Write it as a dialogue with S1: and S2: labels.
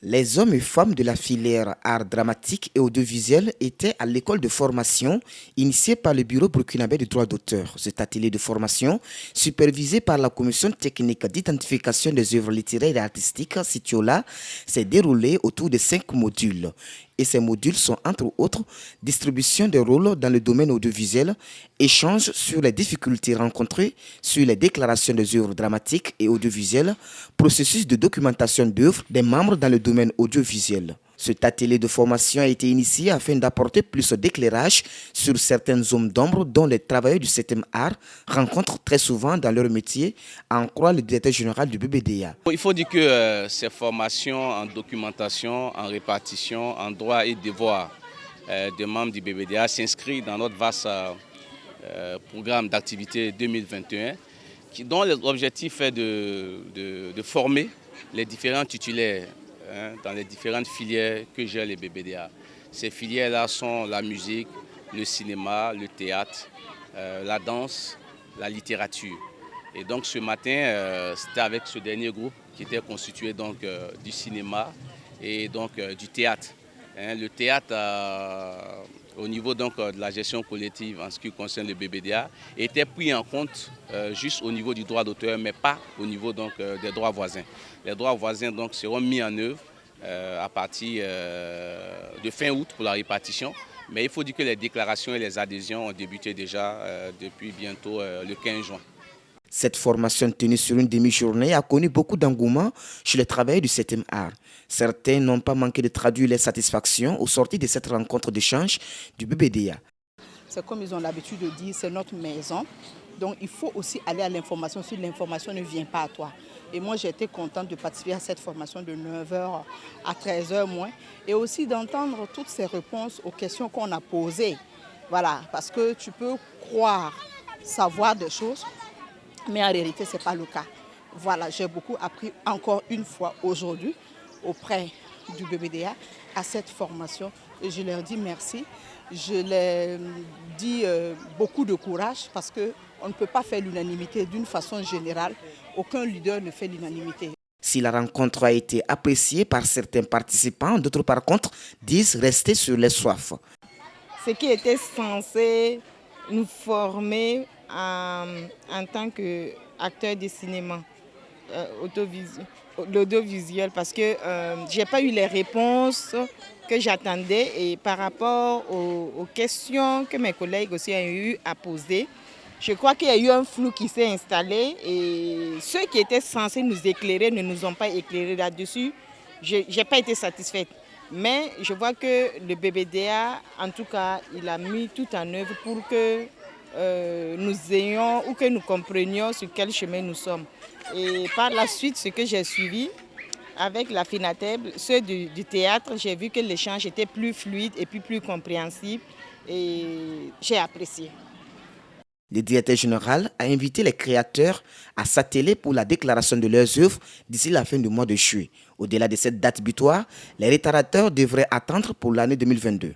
S1: Les hommes et femmes de la filière art dramatique et audiovisuel étaient à l'école de formation initiée par le Bureau burkinabé du droit d'auteur. Cet atelier de formation, supervisé par la commission technique d'identification des œuvres littéraires et artistiques, CITIOLA, s'est déroulé autour de 5 modules. Et ces modules sont entre autres distribution des rôles dans le domaine audiovisuel, échange sur les difficultés rencontrées sur les déclarations des œuvres dramatiques et audiovisuelles, processus de documentation d'œuvres des membres dans le domaine audiovisuel. Cet atelier de formation a été initié afin d'apporter plus d'éclairage sur certaines zones d'ombre dont les travailleurs du 7e art rencontrent très souvent dans leur métier, à en croire le directeur général du BBDA.
S2: Il faut dire que ces formations en documentation, en répartition, en droit et devoir des membres du BBDA s'inscrivent dans notre vaste programme d'activité 2021 dont l'objectif est de former les différents titulaires dans les différentes filières que gèrent les BBDA. Ces filières-là sont la musique, le cinéma, le théâtre, la danse, la littérature. Et donc ce matin, c'était avec ce dernier groupe qui était constitué donc, du cinéma et donc du théâtre. Le théâtre, au niveau donc, de la gestion collective en ce qui concerne le BBDA, était pris en compte juste au niveau du droit d'auteur, mais pas au niveau donc, des droits voisins. Les droits voisins donc, seront mis en œuvre à partir de fin août pour la répartition. Mais il faut dire que les déclarations et les adhésions ont débuté déjà depuis bientôt le 15 juin.
S1: Cette formation tenue sur une demi-journée a connu beaucoup d'engouement chez les travailleurs du 7e art. Certains n'ont pas manqué de traduire leur satisfaction au sortir de cette rencontre d'échange du BBDA.
S3: C'est comme ils ont l'habitude de dire, c'est notre maison. Donc il faut aussi aller à l'information si l'information ne vient pas à toi. Et moi j'ai été contente de participer à cette formation de 9h à 13h moins. Et aussi d'entendre toutes ces réponses aux questions qu'on a posées. Voilà, parce que tu peux croire savoir des choses, mais en réalité, ce n'est pas le cas. Voilà, j'ai beaucoup appris encore une fois aujourd'hui auprès du BBDA à cette formation. Et je leur dis merci. Je leur dis beaucoup de courage parce qu'on ne peut pas faire l'unanimité d'une façon générale. Aucun leader ne fait l'unanimité.
S1: Si la rencontre a été appréciée par certains participants, d'autres par contre disent rester sur les soifs.
S4: Ce qui était censé nous former en tant qu'acteur de cinéma, l'audiovisuel, parce que je n'ai pas eu les réponses que j'attendais et par rapport aux questions que mes collègues aussi ont eu à poser, je crois qu'il y a eu un flou qui s'est installé et ceux qui étaient censés nous éclairer ne nous ont pas éclairés là-dessus. Je n'ai pas été satisfaite. Mais je vois que le BBDA, en tout cas, il a mis tout en œuvre pour que nous ayons ou que nous comprenions sur quel chemin nous sommes. Et par la suite, ce que j'ai suivi avec la FINATEB, ceux du théâtre, j'ai vu que l'échange était plus fluide et puis plus compréhensible et j'ai apprécié.
S1: Le directeur général a invité les créateurs à s'atteler pour la déclaration de leurs œuvres d'ici la fin du mois de juillet. Au-delà de cette date butoir, les rétarateurs devraient attendre pour l'année 2022.